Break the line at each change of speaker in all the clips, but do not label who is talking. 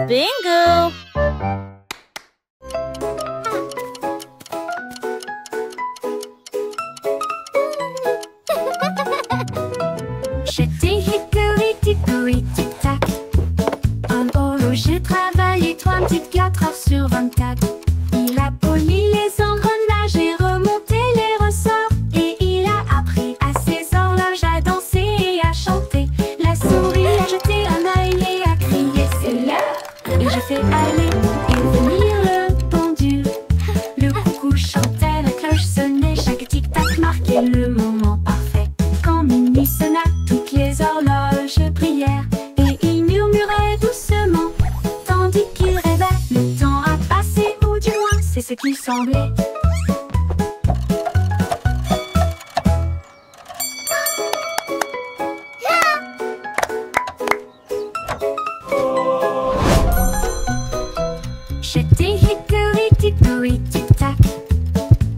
Bingo!
J'étais hickory dickory tic tac. En haut j'ai travaillé 34 heures sur 24. Il a poli les engrenages et remonté les ressorts. Et il a appris à ses horloges à danser et à chanter. La souris a jeté un œil et a crié c'est l'heure. Et j'ai fait aller et venir le pendule. Le coucou chantait, la cloche sonnait, chaque tic-tac marquait le moment parfait. Quand minuit sonna, toutes les horloges brillèrent et il murmurait doucement, tandis qu'il rêvait. Le temps a passé, ou du moins c'est ce qu'il semblait. J'étais hickory dickory tic tac.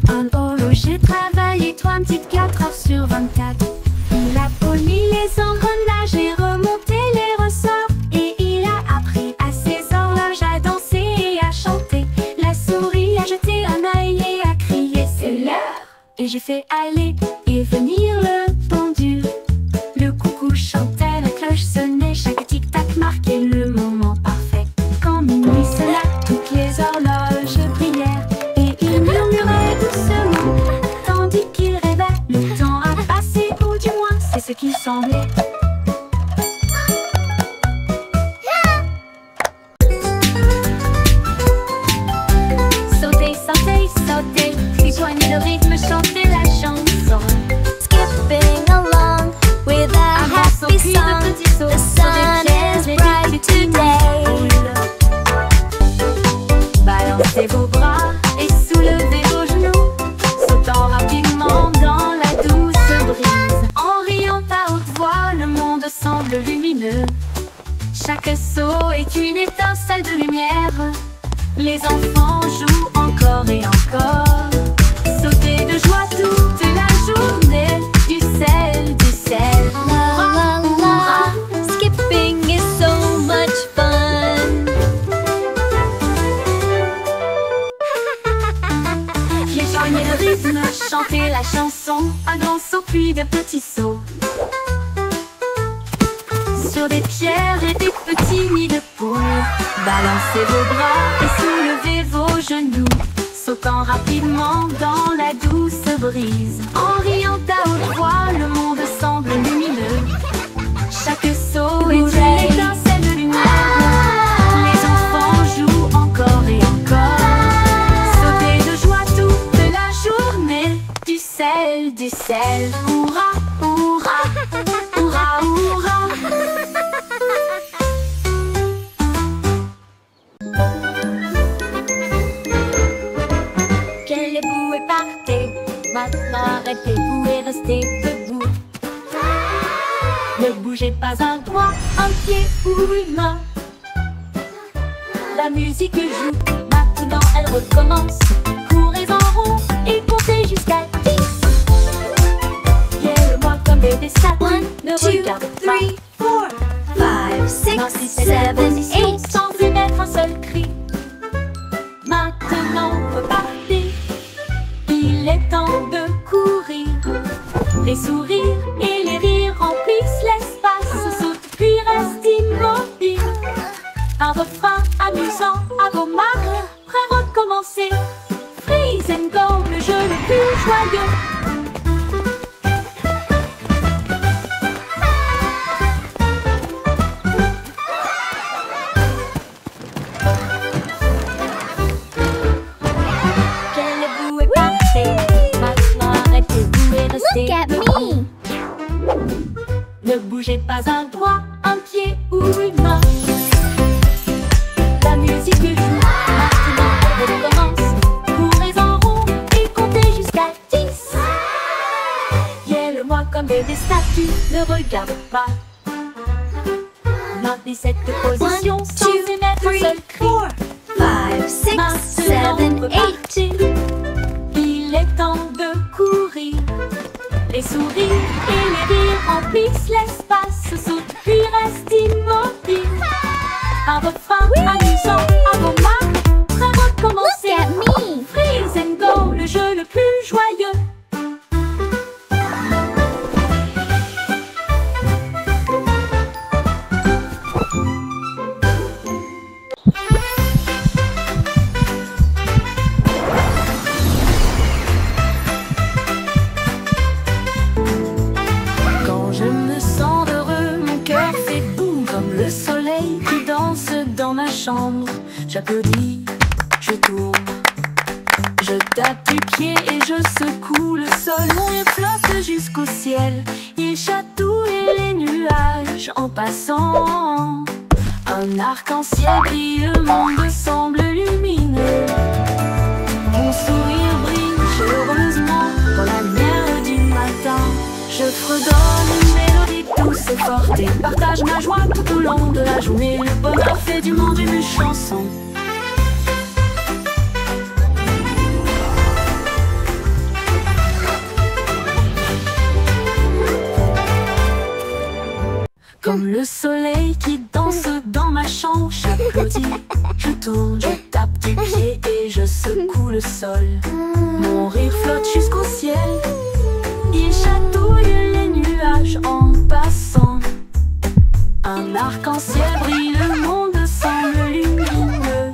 En haut j'ai travaillé 34 heures sur 24. Il a poli les engrenages et remonté les ressorts. Et il a appris à ses horloges à danser et à chanter. La souris a jeté un œil et a crié c'est l'heure. Et j'ai fait aller et venir le pendule. Le coucou chantait, la cloche sonnait, chaque tic-tac marquait le moment parfait. Quand minuit sonna, toutes les horloges brillèrent et il murmurait doucement, tandis qu'il rêvait. Le temps a passé, ou du moins c'est ce qu'il semblait. Sautez, sautez, sautez, rejoignez le rythme, chantez la chanson.
Skipping along with a happy song. The sun is bright today.
Balancez vos bras et soulevez vos genoux, sautant rapidement dans la douce brise. En riant à haute voix, le monde semble lumineux. Chaque saut est une étincelle de lumière. Les enfants jouent encore et encore. Sautez de joie toute la journée. Du sel, du sel.
La la la, skipping is so much fun.
Rejoignez le rythme, chantez la chanson. Un grand saut puis de petits sauts. Sur des pierres et des petits nids de poules. Balancez vos bras et soulevez vos genoux, sautant rapidement dans la douce brise. En riant à haute voix, le monde semble lumineux. Chaque saut est une étincelle de lumière. Les enfants jouent encore et encore. Sautez de joie toute la journée. Du sel, du sel. Hurrah, hurrah, hurrah, hurrah. Levez-vous et partez. Maintenant arrêtez-vous et restez debout. Ne bougez pas un doigt, un pied ou une main. La musique joue, maintenant elle recommence. Courez en rond et comptez jusqu'à 10. Guère-moi comme des statues, ne regarde pas.
4, 5, 6, 7, 8.
Sans émettre un seul cri. Maintenant repartez. Il est temps de courir. Les sourires et les rires remplissent l'espace. Saute puis reste immobile. Un refrain amusant à vos marques. Prêt à recommencer. Freeze and go, le jeu le plus joyeux.
Look at me.
Ne bougez pas un doigt, un pied ou une main. La musique joue, maintenant elle recommence. Courez en rond et comptez jusqu'à 10. Guère-moi comme des statues, ne regarde pas. Maintenez cette position sans émettre un seul cri.
5, 6, 7,
Maintenant
8.
repartez. Il est temps de courir. Les sourires et les rires remplissent l'espace. Saute puis reste immobile. Un refrain bonheur fait boum comme le soleil qui danse dans ma chambre. J'applaudis, je tourne, je tape du pied et je secoue le sol. Mon rire flotte jusqu'au ciel, il chatouille les nuages en passant. Un arc-en-ciel brille, le monde semble lumineux. Mon sourire brille chaleureusement dans la lumière du matin. Je fredonne une mélodie douce et forte et partage ma joie tout au long de la journée. Le bonheur fait du monde une chanson. Comme le soleil qui danse dans ma chambre, j'applaudis, je tourne, je tape du pied et je secoue le sol. Mon rire flotte jusqu'au ciel, il chatouille les nuages en passant. Un arc-en-ciel brille, le monde semble lumineux.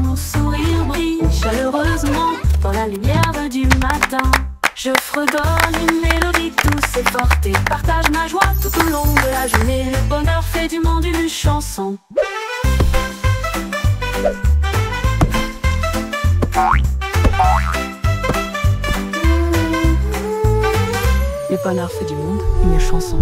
Mon sourire brille chaleureusement dans la lumière du matin. Je fredonne une mélodie douce et forte et partage ma joie tout au long de la journée. Le bonheur fait du monde une chanson. Le bonheur fait du monde une chanson.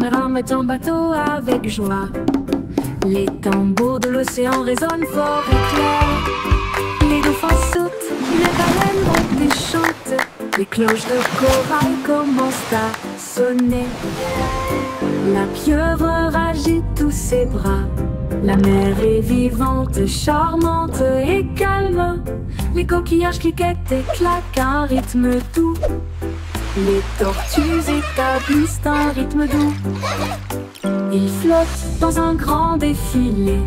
Rame ton bateau avec joie. Les tambours de l'océan résonnent fort et clair. Les dauphins sautent, les baleines montent et chantent. Les cloches de corail commencent à sonner. La pieuvre agite tous ses bras. La mer est vivante, charmante et calme. Les coquillages cliquettent et claquent un rythme doux. Les tortues établissent un rythme doux. Ils flottent dans un grand défilé,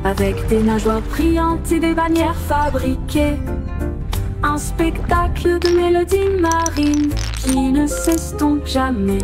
avec des nageoires brillantes et des bannières fabriquées. Un spectacle de mélodies marines qui ne s'estompe jamais.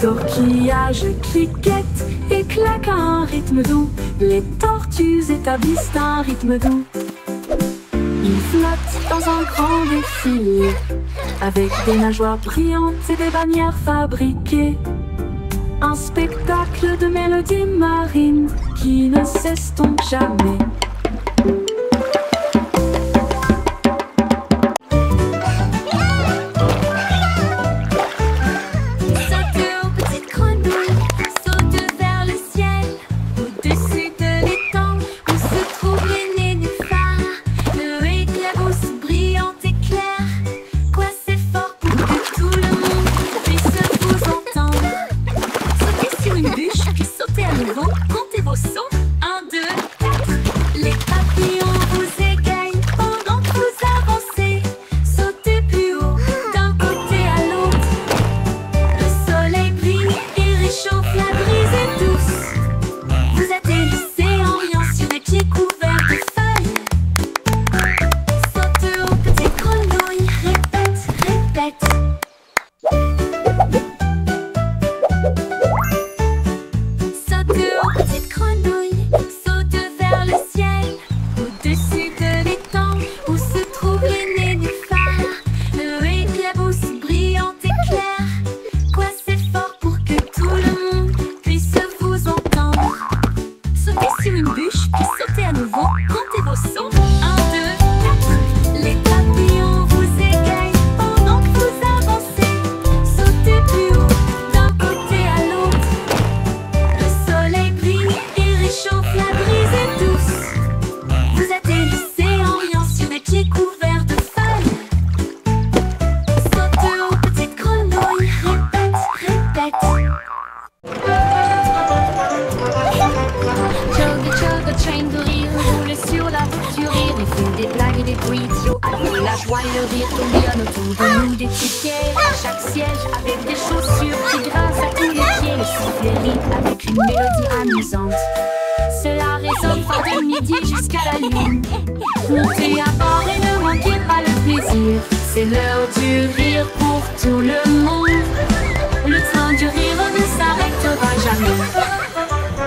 Torquillages cliquettent et claquent un rythme doux. Les tortues établissent un rythme doux. Ils flottent dans un grand défilé, avec des nageoires brillantes et des bannières fabriquées. Un spectacle de mélodies marines qui ne s'estompe jamais.
Comptez vos sauts, 1, 2, 4.
fait des blagues et des bruits idiots. Avec la joie et le rire tourbillonnent autour de nous des tickets. À chaque siège avec des chaussures qui grincent à tous les pieds. Le sifflet rit avec une mélodie amusante. Cela résonne fort de midi jusqu'à la lune. Montez à bord et ne manquez pas le plaisir. C'est l'heure du rire pour tout le monde. Le train du rire ne s'arrêtera jamais.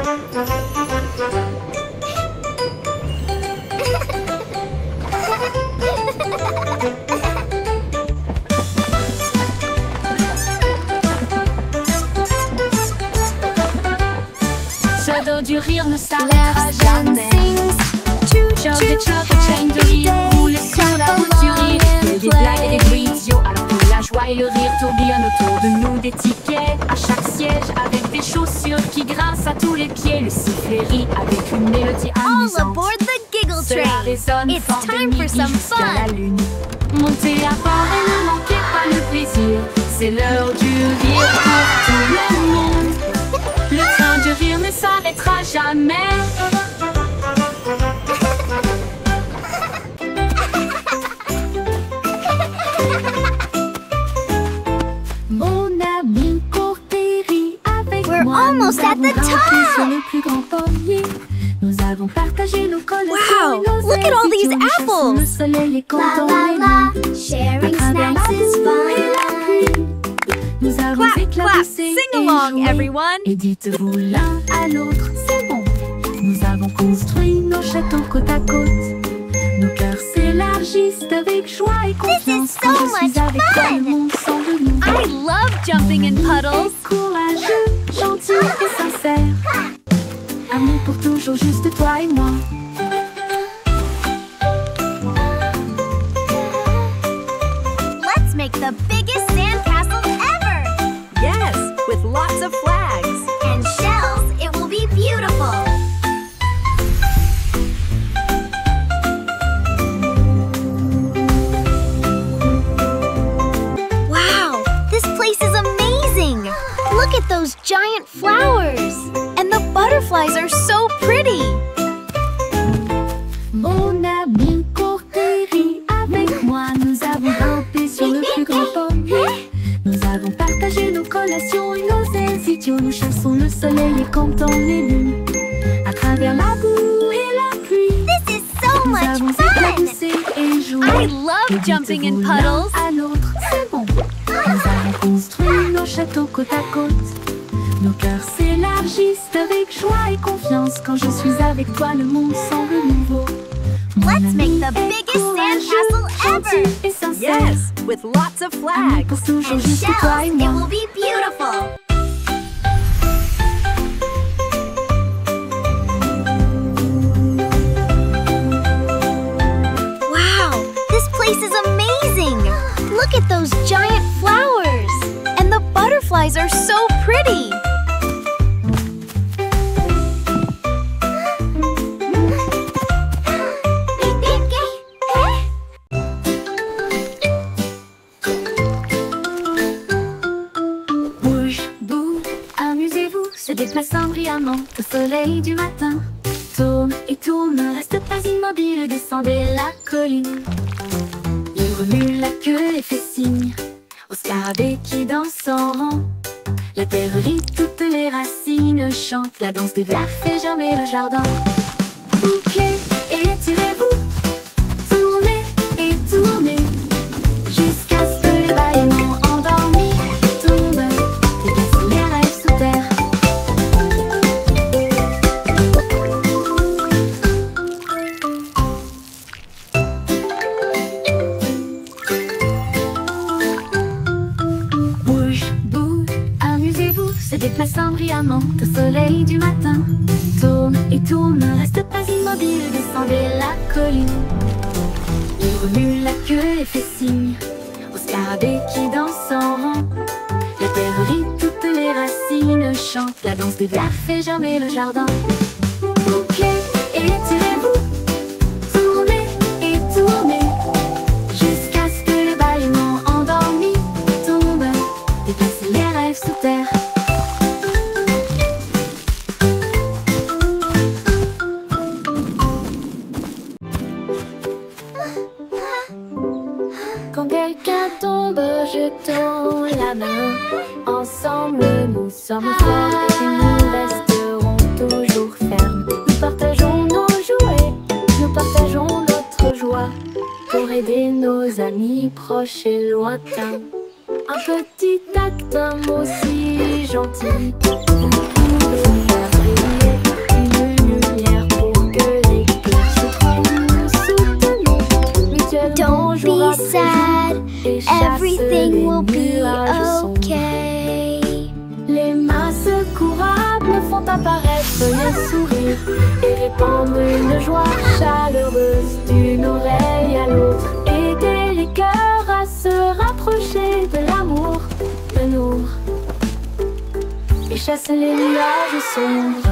Ce dos du rire ne s'arrêtera jamais. George et Chuck chaîne de rire roulent sur la route du rire. Il y a des blagues et des bruits idiots alors que la joie et le rire tourbillonnent autour de nous des tickets. À chaque siège avec des chaussures qui grincent à tous les pieds. Le sifflet rit avec une mélodie amusante.
All aboard the Giggle
Cela
Train.
résonne
It's
fort de
time for
midi
some
jusqu'à la
fun.
lune. Montez à bord et ne manquez pas le plaisir. C'est l'heure du rire pour tout le monde. Le train du rire ne s'arrêtera jamais. Mon ami Courtéry avec
We're
moi.
almost
Nous
at
avons
the
grimpé sur
top.
le plus grand pommier. Nous avons partagé nos collations.
Wow,
et nos
look at all these
études. Nous chassons
apples.
le soleil et
La
comptons
la
les
la,
lunes.
sharing
À travers la
snacks is
boue et la
fun.
pluie, nous avons
Clap, clap,
éclaboussé
sing
et
along,
joué.
everyone.
Et dites-vous l'un à l'autre, c'est bon. Nous avons construit nos châteaux côte à côte. Nos cœurs s'élargissent avec joie et confiance.
so
Quand je
much
suis avec toi,
fun.
le monde semble nouveau.
I love jumping in puddles.
Courageux, gentil et sincère. Amour pour toujours, juste toi et moi.
Let's make the biggest sandcastle ever.
Yes, with lots of flags.
And shells, it will be beautiful. Wow, this place is amazing. Look at those giant flowers. And the butterflies are so pretty.
Mon ami Courtéry, avec moi, nous avons grimpé sur le plus grand pommier. Nous avons partagé nos collations et nos ailes idiots. Nous chassons le soleil et comptons les lunes. À travers la boue et la pluie,
This is so
nous
much
avons
fun.
éclaboussé et joué.
I
Et
love jumping in
dites-vous l'un
puddles.
à l'autre, c'est bon. Nous avons construit nos châteaux côte à côte. Nos cœurs s'élargissent avec joie et confiance. Quand je suis avec toi, le monde semble nouveau. Mon
Let's
ami
make the
est
biggest
courageux,
sandcastle ever.
gentil et sincère.
Yes, with lots of
Amour pour
flags.
toujours,
And
juste toi et
shells, it
moi.
will be beautiful. Wow, this place is amazing. Look at those giant flowers. And the butterflies are so pretty.
Bouge, boue, amusez-vous, se déplaçant brillamment au soleil du matin. Tourne et tourne, ne reste pas immobile, descendez la colline. Il remue la queue et fait signe au scarabée qui danse en rang. La terre rit, toutes les racines chantent, la danse des vers fait germer le jardin. Bouquez et étirez-vous, tournez et tournez, jusqu'à ce que les bâillements endormis tombent et cassent les rêves sous terre. Bouge, boue, amusez-vous, se déplaçant brillamment au soleil du matin. Tourne et tourne, ne reste pas immobile, descendez la colline. Il remue la queue et fait signe au scarabée qui danse en rang. La terre rit, toutes les racines chantent, la danse des vers fait germer le jardin. Bouquez et étirez-vous, tournez et tournez, jusqu'à ce que les bâillements endormis tombent et cassent les rêves sous terre. jetons la main. Ensemble nous sommes forts et nous resterons toujours fermes. Nous partageons nos jouets, nous partageons notre joie pour aider nos amis proches et lointains. Un petit acte, un mot si gentil, vous pouvez faire briller une lumière pour que les cœurs se trouvent. Nous soutenons mutuellement jour
Don't be
après
sad,
jour et chassent
everything
les
will be
nuages sombres.
okay.
Les mains secourables font apparaître les sourires et répandre une joie chaleureuse d'une oreille à l'autre. Aider les cœurs à se rapprocher de l'amour, de nous, et chasse les nuages sombres.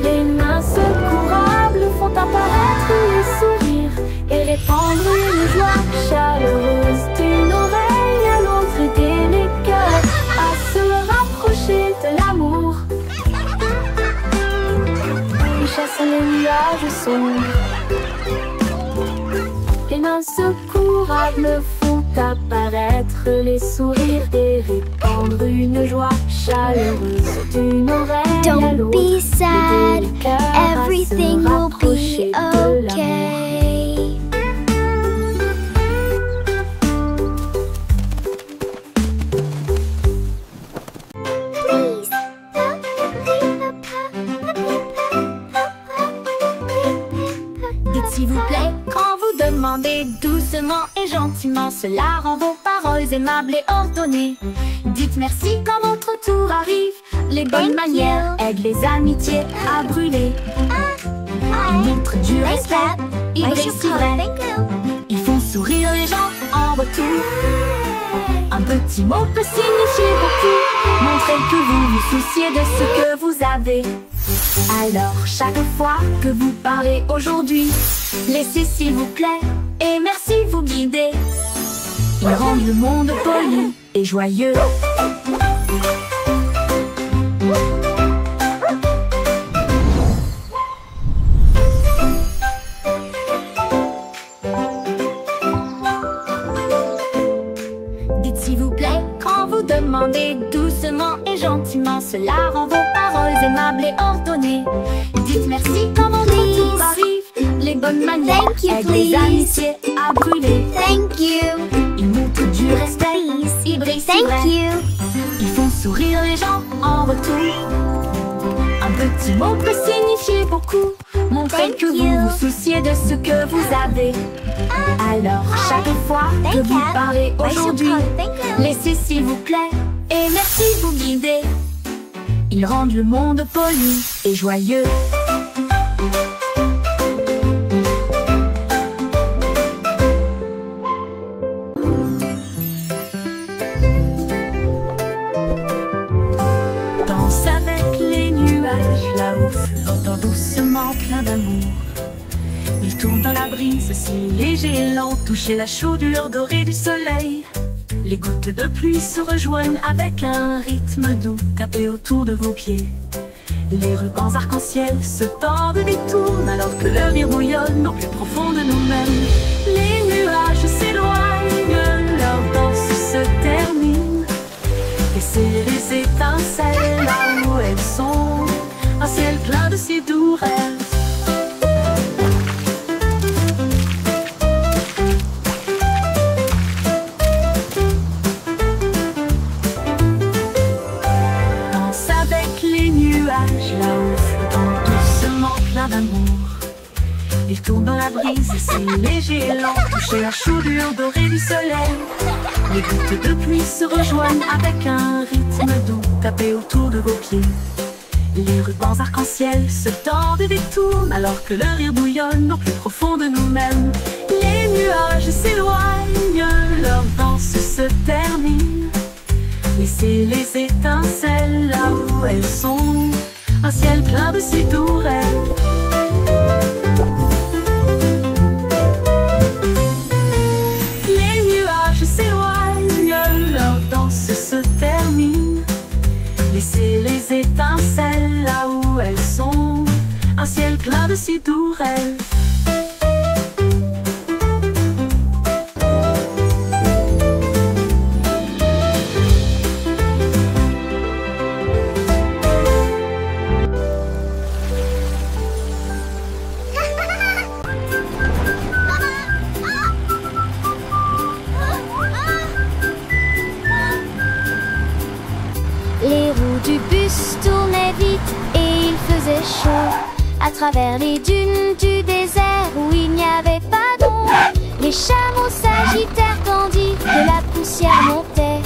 Les mains secourables font apparaître les sourires et répandre une joie chaleureuse d'une oreille à l'autre. Aider les cœurs à se rapprocher de l'amour et chasse les nuages sombres. Les mains secourables font apparaître les sourires et répandre une joie chaleureuse d'une oreille à
Don't
l'autre.
be sad,
Aider les cœurs à se
everything will
rapprocher
be
de l'amour.
okay. Please.
Dites s'il vous plaît quand vous demandez doucement et gentiment. Cela rend vos paroles aimables et ordonnées. Dites merci quand votre tour arrive. Les bonnes
Thank
manières
you.
aident les amitiés à brûler. Ils montrent du respect, ils réussiraient. Ils font sourire les gens en retour. Un petit mot peut signifier beaucoup. Montrez que vous vous souciez de ce que vous avez. Alors chaque fois que vous parlez aujourd'hui, laissez s'il vous plaît et merci vous guider. Ils rendent le monde poli et joyeux. Dites s'il vous plaît quand vous demandez doucement et gentiment. Cela rend vos paroles aimables et ordonnées. Dites merci quand votre tour arrive. Les bonnes manières
Thank you,
aident les
please.
amitiés à brûler.
Thank you.
Ils montrent du respect,
Please.
ils brillent si
Thank
vrai.
you.
Ils font sourire les gens en retour. Un petit mot peut signifier beaucoup. Montrez
Thank
que vous
you.
vous souciez de ce que vous avez. Alors chaque fois que
Thank
vous
you.
parlez
Why so
aujourd'hui,
cold? Thank you.
laissez s'il vous plaît et merci vous guider. Ils rendent le monde poli et joyeux. Danse avec les nuages là-haut, flottant doucement plein d'amour. Ils tournent dans la brise si léger et lent, toucher la chaudure dorée du soleil. Les gouttes de pluie se rejoignent avec un rythme doux, tapé autour de vos pieds. Les rubans arc-en-ciel se tordent et détournent alors que leur rire bouillonne au plus profond de nous-mêmes. Les nuages s'éloignent, leur danse se termine. Laissez les étincelles là où elles sont, un ciel plein de si doux rêves. Danse avec les nuages là-haut, flottant doucement plein d'amour. Ils tournent dans la brise, si léger et lent, toucher la chaudure dorée du soleil. Les gouttes de pluie se rejoignent avec un rythme doux, tapé autour de vos pieds. Les rubans arc-en-ciel se tordent et détournent alors que le rire bouillonne au plus profond de nous-mêmes. Les nuages s'éloignent, leur danse se termine. Laissez les étincelles là où elles sont, un ciel plein de si doux rêves. Les nuages s'éloignent, leur danse se termine. Laissez les étincelles là où elles sont, un ciel plein de si doux rêves.
chaud. À travers les dunes du désert où il n'y avait pas d'ombre, les chameaux s'agitèrent tandis que la poussière montait.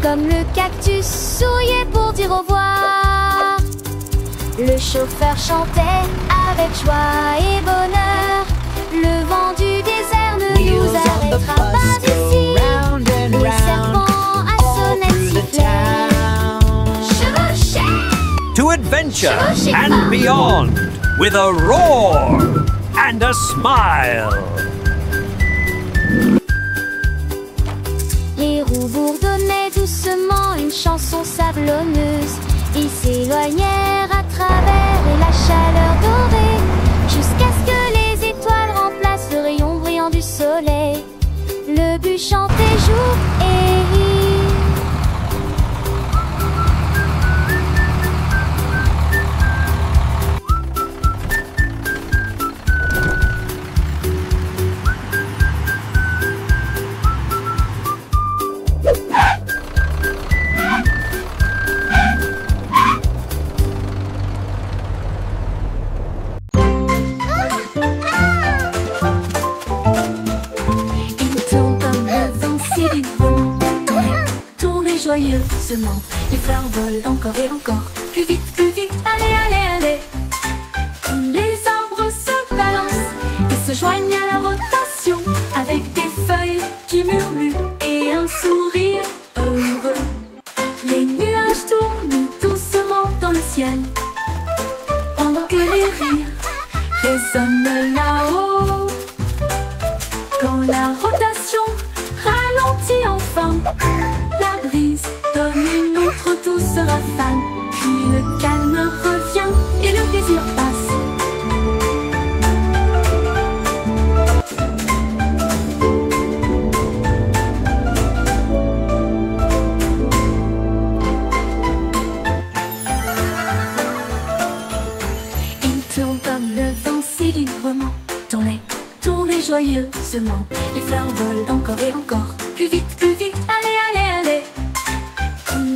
Comme le cactus souriait pour dire au revoir. Le chauffeur chantait avec joie et bonheur. Le vent du désert ne nous arrêtera pas d'ici. Le serpent à sonnette sifflait. Chevauchait.
To adventure and beyond with a roar and a smile.
Les roues bourdonnaient doucement une chanson sablonneuse. Ils s'éloignèrent à travers la chaleur dorée, jusqu'à ce que les étoiles remplacent le rayon brillant du soleil. Le but chantait jour et nuit.
Joyeusement, les fleurs volent encore et encore. Plus vite, allez, allez, allez. Les arbres se balancent et se joignent à la rotation, avec des feuilles qui murmurent et un sourire heureux. Les nuages tournent doucement dans le ciel, pendant que les rires résonnent là-haut. Quand la rotation ralentit enfin, la brise donne une autre douce rafale. Puis le calme revient et le plaisir passe. Il tourne comme le vent si librement. Tournez joyeusement. Les fleurs volent encore et encore. Plus vite, allez, allez, allez.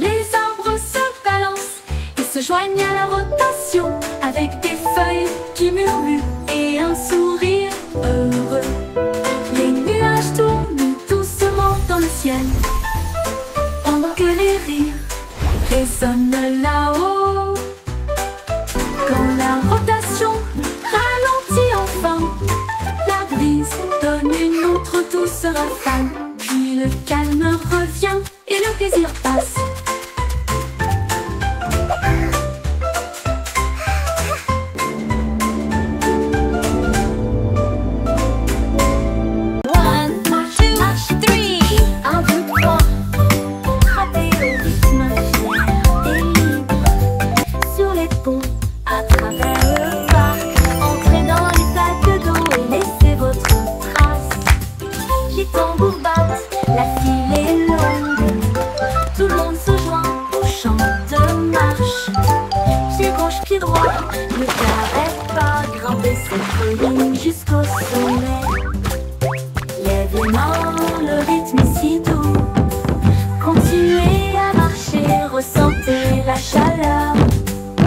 Les arbres se balancent et se joignent à la rotation, avec des feuilles qui murmurent et un sourire heureux. Les nuages tournent doucement dans le ciel, pendant que les rires résonnent là-haut. Quand la rotation ralentit enfin, la brise donne une autre douce rafale. Puis le calme revient et le plaisir passe. Ne t'arrête pas, grimper cette colline jusqu'au sommet. Lève les mains, le rythme est si doux. Continuez à marcher, ressentez la chaleur.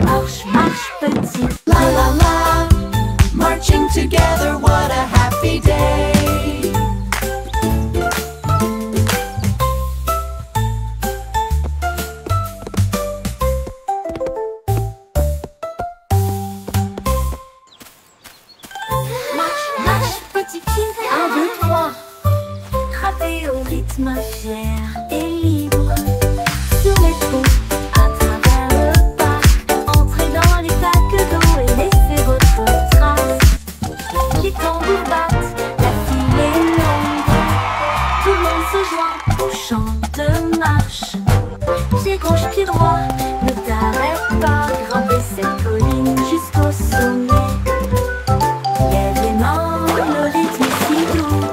Marche, marche petit.
La la la, marching together, what a happy day.
Fier et libre sur les ponts, à travers le parc. Entrez dans les sacs d'eau et laissez votre trace. Les tambours battent, la file est longue. Tout le monde se joint au chant de marche. Pied gauche, pied droit, ne t'arrête pas. Grimper cette colline jusqu'au sommet. Lève les mains, le rythme est si doux.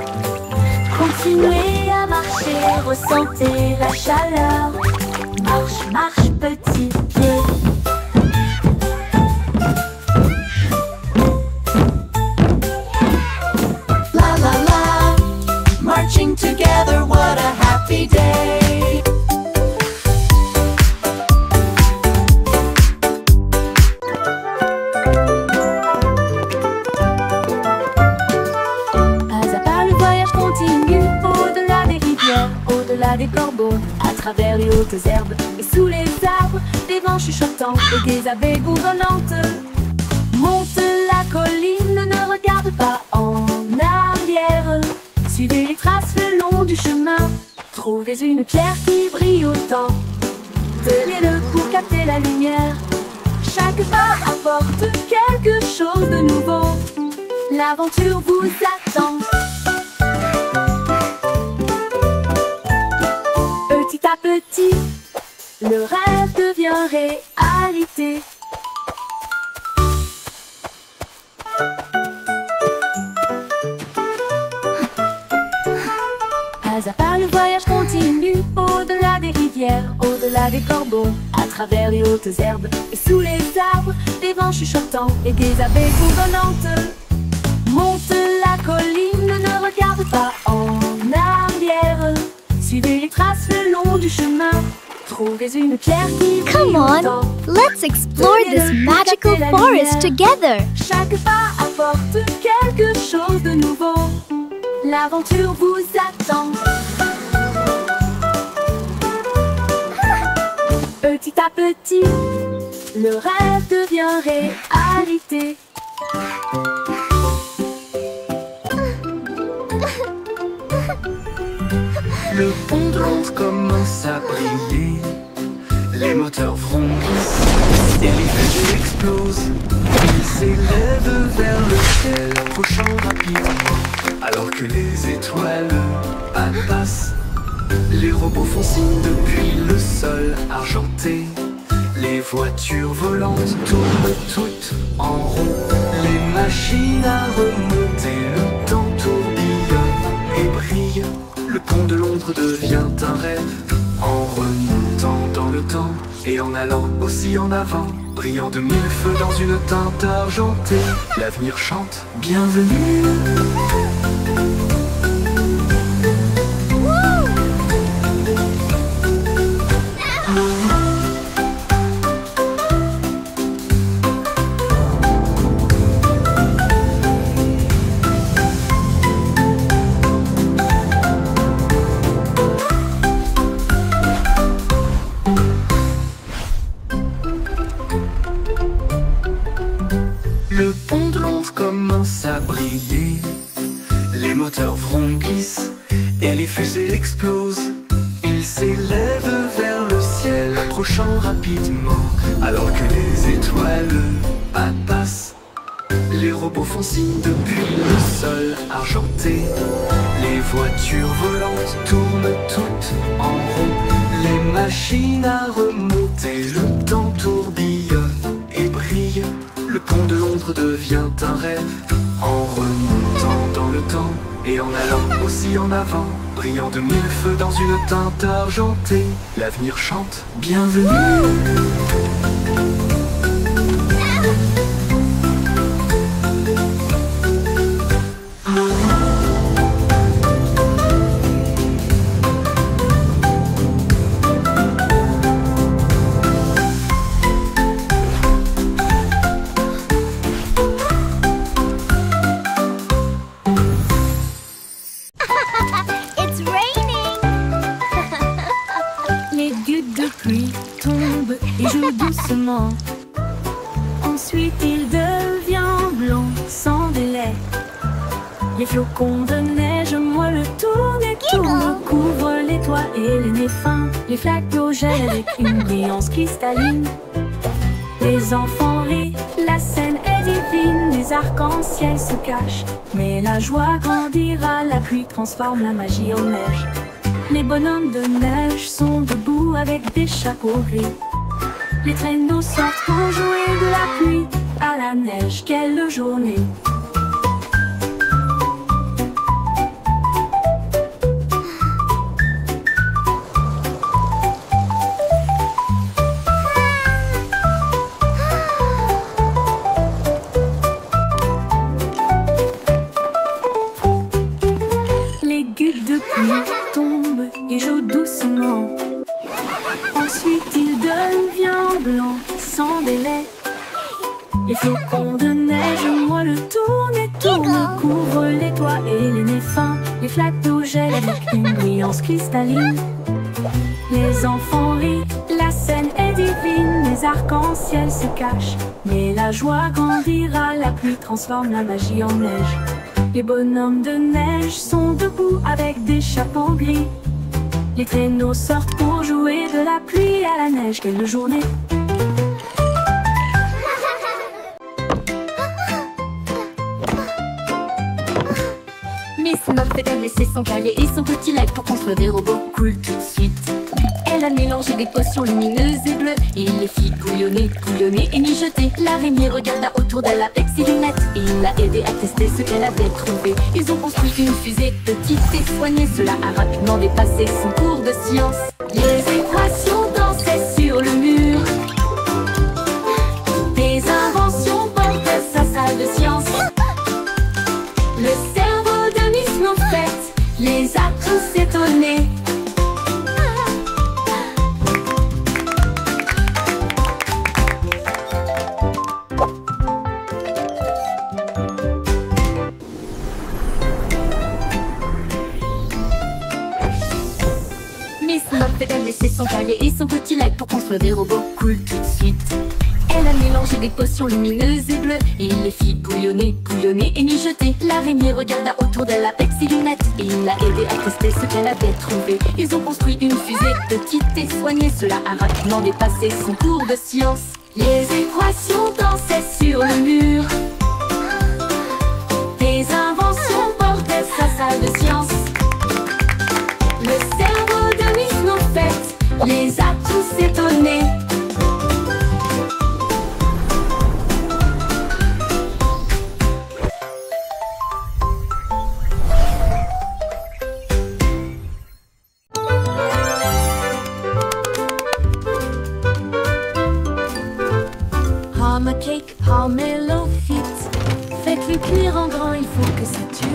Continuez à marcher, ressentez la chaleur. Marche, marche, petit pied.
La la la, marching together, what a happy day.
des corbeaux, à travers les hautes herbes et sous les arbres, des vents chuchotants et des abeilles bourdonnantes. Monte la colline, ne regarde pas en arrière. Suivez les traces le long du chemin. Trouvez une pierre qui brille autant. Tenez-le pour capter la lumière. Chaque pas apporte quelque chose de nouveau. L'aventure vous attend. Petit à petit, le rêve devient réalité. Pas à pas, le voyage continue. Au-delà des rivières, au-delà des corbeaux, à travers les hautes herbes et sous les arbres, des vents chuchotants et des abeilles bourdonnantes. Monte la colline, ne regarde pas en arrière. Suivez les traces le long du chemin. Trouvez une pierre qui brille
Come on,
autant.
let's explore this magical forest together.
Chaque pas apporte quelque chose de nouveau. L'aventure vous attend. Petit à petit, le rêve devient réalité.
Le pont de Londres commence à briller. Les moteurs vrombissent et les fusées explosent. Ils s'élèvent vers le ciel, approchant rapidement. Alors que les étoiles passent, les robots font signe depuis le sol argenté. Les voitures volantes tournent toutes en rond. Les machines à remonter, le temps tourbillonne et brille. Le pont de Londres devient un rêve, en remontant dans le temps et en allant aussi en avant, brillant de mille feux dans une teinte argentée. L'avenir chante, bienvenue. Le pont de Londres commence à briller. Les moteurs vrombissent et les fusées explosent. Ils s'élèvent vers le ciel, approchant rapidement. Alors que les étoiles passent, les robots font signe depuis le sol argenté. Les voitures volantes tournent toutes en rond. Les machines à remonter, le temps tourbillonne et brille. Le pont de Londres devient un rêve, en remontant dans le temps et en allant aussi en avant, brillant de mille feux dans une teinte argentée. L'avenir chante, bienvenue.
It's raining.
Les gouttes de pluie tombent et jouent doucement. Ensuite il devient blanc sans délai. Les flocons de neige moelleux tournent et tournent, couvrent les toits et les nez fins. Les flaques d'eau gèlent avec une brillance cristalline. Les enfants rient, la scène est divine. Les arcs-en-ciel se cachent, mais la joie grandira. La pluie transforme la magie en neige. Les bonhommes de neige sont debout avec des chapeaux gris. Les traîneaux sortent pour jouer de la pluie à la neige. Quelle journée! Les gouttes de pluie tombent et jouent doucement. Ensuite il devient blanc sans délai. Les flocons de neige moelleux tournent et tournent, couvrent les toits et les nez fins. Les flaques d'eau gèlent avec une brillance cristalline. Les enfants rient, la scène est divine, les arcs-en-ciel se cachent. Mais la joie grandira, la pluie transforme la magie en neige. Les bonhommes de neige sont debout avec des chapeaux gris. Les traîneaux sortent pour jouer de la pluie à la neige. Quelle journée!
Miss Muffet a laissé son cahier et son petit lac pour construire des robots cool tout de suite. Elle a mélangé des potions lumineuses et bleues et les fit bouillonner, bouillonner et mijoter. L'araignée regarda autour d'elle avec ses lunettes et il l'a aidé à tester ce qu'elle avait trouvé. Ils ont construit une fusée petite et soignée. Cela a rapidement dépassé son cours de science. Les équations dansaient sur le mur. Des inventions portaient sa salle de science. Le cerveau de Miss Muffet les a tous étonnés. Miss Muffet a laissé son cahier et son petit lac pour construire des robots cool tout de suite. Elle a mélangé des potions lumineuses et bleues et il les fit bouillonner, bouillonner et mijoter. L'araignée regarda autour d'elle avec ses lunettes et il l'a aidé à tester ce qu'elle avait trouvé. Ils ont construit une fusée petite et soignée. Cela a rapidement dépassé son cours de science. Les équations dansaient sur le mur. Des inventions portaient sa salle de science. Le cerveau de Miss Muffet les a tous étonnés.
Pomme cake, pomelo fit. Faites-le cuire en grand, il faut que ça tue.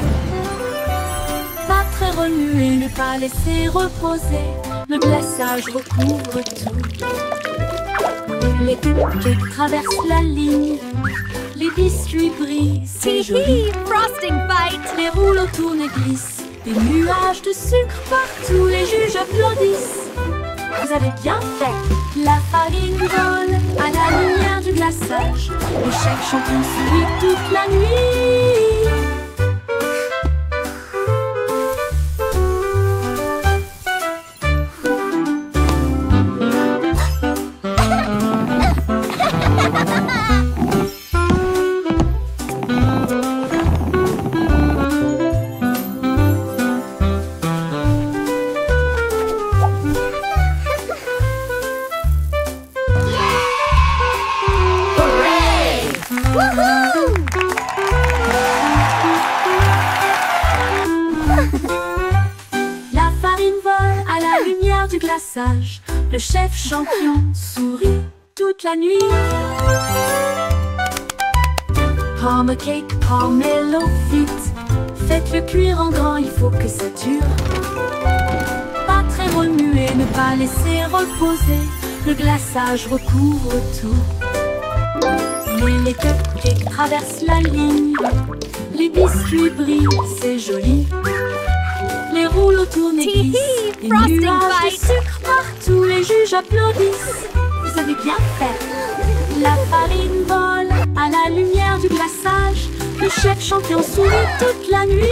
Pas très remuer, ne pas laisser reposer. Le glaçage recouvre tout. Les cupcakes traversent la ligne. Les biscuits brillent, c'est joli.
Frosting fight!
Les rouleaux tournent et glissent. Des nuages de sucre partout, les juges applaudissent. Vous avez bien fait. La farine vole à la lumière du glaçage. Le chef champion sourit toute la nuit. La farine vole à la lumière du glaçage. Le chef champion sourit toute la nuit. Pomme cake, pomelo fit. Faites-le cuire en grand, il faut que ça dure. Pas très remuer, ne pas laisser reposer. Le glaçage recouvre tout. Mais les cupcakes traversent la ligne. Les biscuits brillent, c'est joli. Les rouleaux tournent et glissent. Des
Frosting
nuages de
fight.
sucre partout, les juges applaudissent. Vous avez bien fait. La farine vole à la lumière du glaçage. Le chef champion sourit toute la nuit.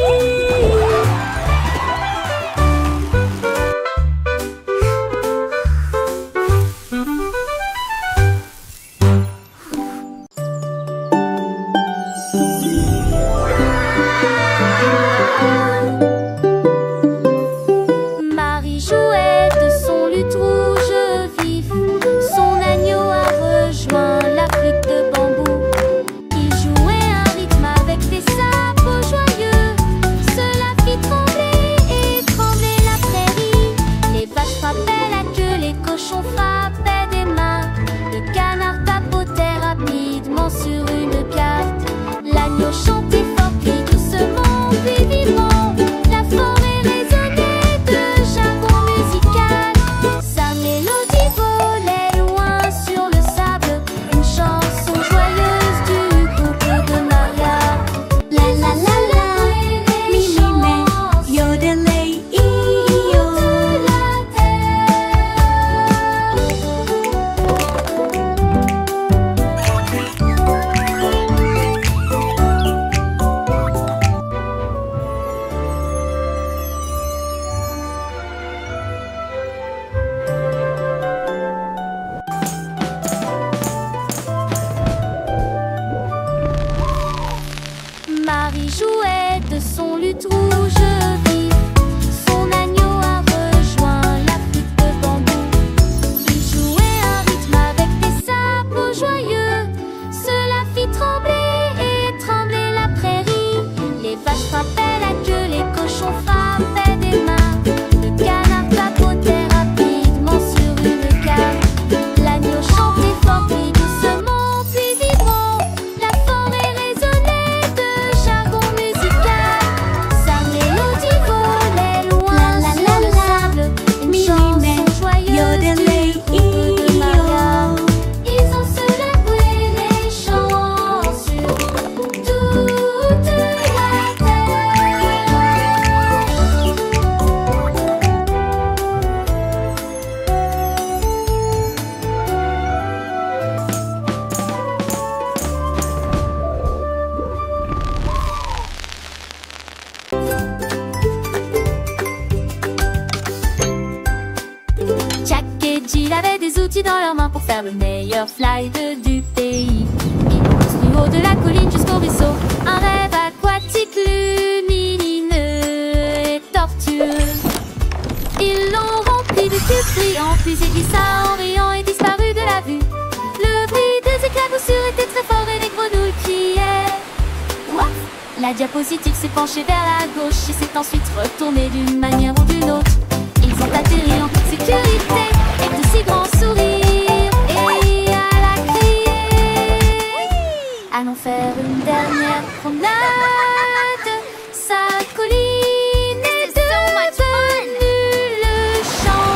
Marie jouait de son luth rouge vif. Son agneau a rejoint la flûte de bambou. Il jouait un rythme avec des sabots joyeux. Cela fit trop Marie jouait de son luth rouge vif. Son agneau a rejoint la flûte de bambou. Il jouait un rythme avec des sabots joyeux. Cela fit trembler et trembler la prairie. Les vaches frappaient la queue, les cochons frappaient des mains. Le canard papotait rapidement sur une cave. L'agneau chantait fort puis doucement puis vivement. La forêt résonnait de jargon musical. Sa mélodie volait loin sur le sable. Une chanson joyeuse du couple de Maria. Ils ont célébré les chants sur toute la terre. Jack et Jill avaient des outils dans leurs mains pour faire le meilleur slide du pays. Ils ont construit haut de la colline jusqu'au ruisseau un rêve aquatique lumineux et tortueux. Ils l'ont rempli de tubes brillants, puis il glissa en riant et disparut de la vue. Le bruit des éclaboussures était très fort et les grenouilles criaient. Ouah! La diapositive s'est penchée vers la gauche et s'est ensuite retournée d'une manière ou d'une autre. Ils ont atterri en toute sécurité avec de si grands sourires et à la crier. Allons faire une dernière promenade. Sa colline est devenue le champ.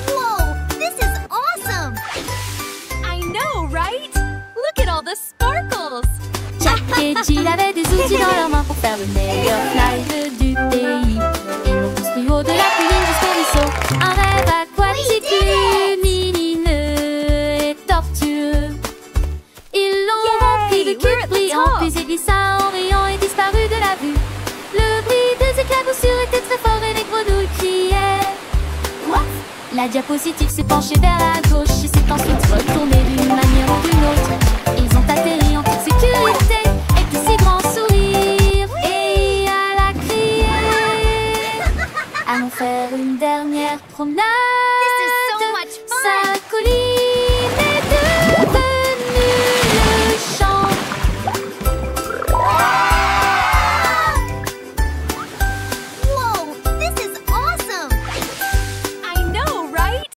Whoa, this is awesome! I know, right? Look at all the sparkles!
Jack et Jill avaient des outils dans leurs mains pour faire le meilleur slide du pays. Ils l'ont construit haut de la colline jusqu'au ruisseau un rêve aquatique lumineux et tortueux. Ils l'ont rempli de cubes brillants, puis il glissa en riant et disparut de la vue. Le bruit des éclaboussures était très fort et les grenouilles criaient. Ouah! La diapositive s'est penchée vers la gauche et s'est ensuite retournée d'une manière ou d'une autre. Ils ont atterri en toute sécurité avec de si grands sourires et à la crier. Allons faire une dernière promenade.